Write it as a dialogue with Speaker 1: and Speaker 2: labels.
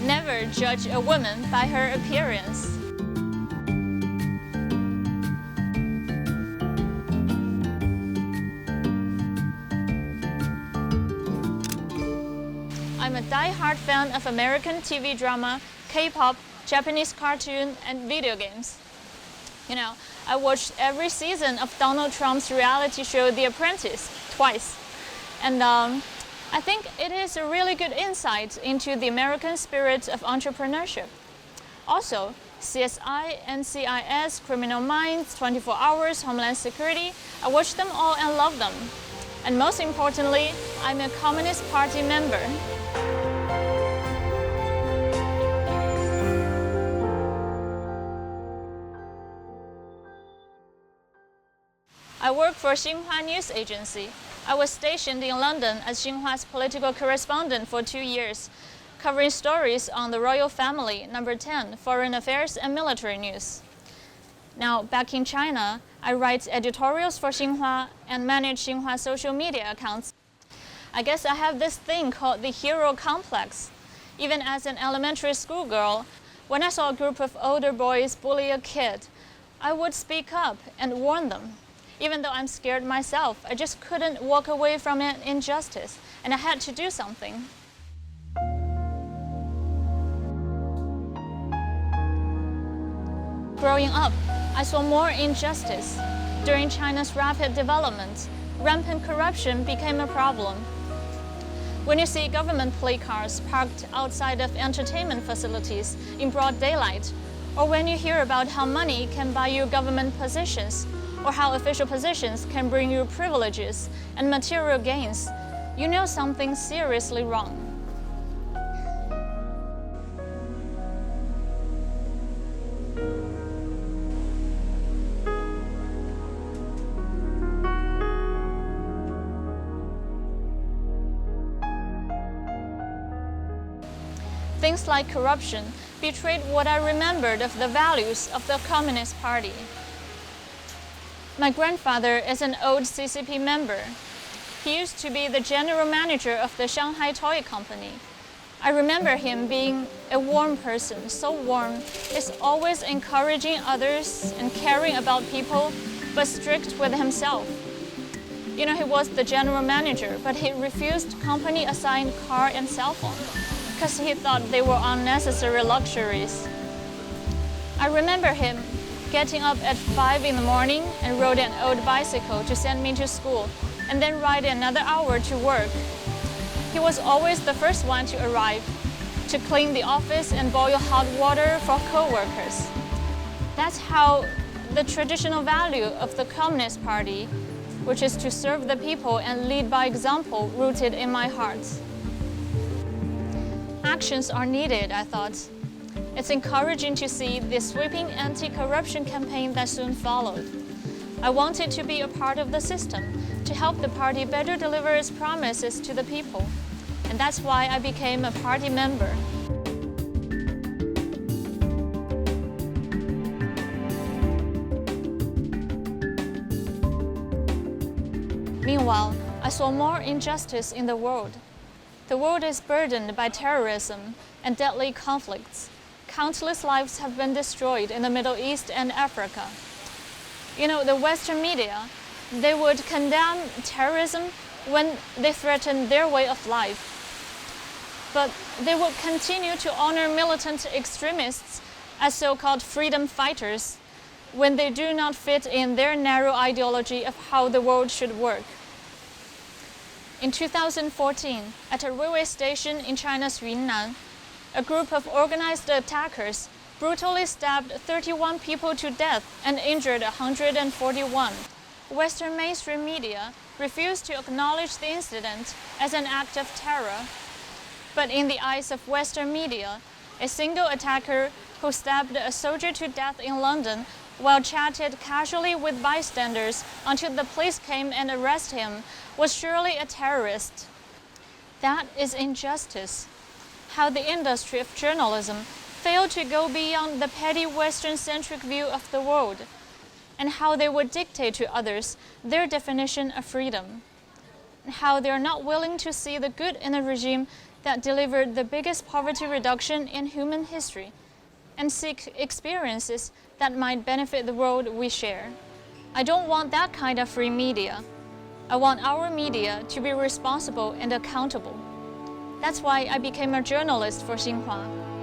Speaker 1: Never judge a woman by her appearance. I'm a die-hard fan of American TV drama, K-pop, Japanese cartoon, and video games. You know, I watched every season of Donald Trump's reality show, The Apprentice, twice. And I think it is a really good insight into the American spirit of entrepreneurship. Also, CSI, NCIS, Criminal Minds, 24 Hours, Homeland Security, I watched them all and love them. And most importantly, I'm a Communist Party member. I work for Xinhua News Agency. I was stationed in London as Xinhua's political correspondent for 2 years, covering stories on the royal family, number 10, foreign affairs and military news. Now, back in China, I write editorials for Xinhua and manage Xinhua social media accounts. I guess I have this thing called the hero complex. Even as an elementary school girl, when I saw a group of older boys bully a kid, I would speak up and warn them. Even though I'm scared myself, I just couldn't walk away from an injustice, and I had to do something. Growing up, I saw more injustice. During China's rapid development, rampant corruption became a problem. When you see government play cars parked outside of entertainment facilities in broad daylight, or when you hear about how money can buy you government positions, or how official positions can bring you privileges and material gains, you know something seriously wrong. Things like corruption betrayed what I remembered of the values of the Communist Party. My grandfather is an old CCP member. He used to be the general manager of the Shanghai Toy Company. I remember him being a warm person, so warm. He's always encouraging others and caring about people, but strict with himself. You know, he was the general manager, but he refused company-assigned car and cell phone because he thought they were unnecessary luxuries. I remember him getting up at 5 in the morning and rode an old bicycle to send me to school, and then ride another hour to work. He was always the first one to arrive, to clean the office and boil hot water for co-workers. That's how the traditional value of the Communist Party, which is to serve the people and lead by example, rooted in my heart. Actions are needed, I thought. It's encouraging to see the sweeping anti-corruption campaign that soon followed. I wanted to be a part of the system, to help the party better deliver its promises to the people. And that's why I became a party member. Meanwhile, I saw more injustice in the world. The world is burdened by terrorism and deadly conflicts. Countless lives have been destroyed in the Middle East and Africa. You know, the Western media, they would condemn terrorism when they threaten their way of life. But they would continue to honor militant extremists as so-called freedom fighters when they do not fit in their narrow ideology of how the world should work. In 2014, at a railway station in China's Yunnan, a group of organized attackers brutally stabbed 31 people to death and injured 141. Western mainstream media refused to acknowledge the incident as an act of terror. But in the eyes of Western media, a single attacker who stabbed a soldier to death in London while chatted casually with bystanders until the police came and arrested him was surely a terrorist. That is injustice. How the industry of journalism failed to go beyond the petty Western-centric view of the world, and how they would dictate to others their definition of freedom. How they are not willing to see the good in a regime that delivered the biggest poverty reduction in human history, and seek experiences that might benefit the world we share. I don't want that kind of free media. I want our media to be responsible and accountable. That's why I became a journalist for Xinhua.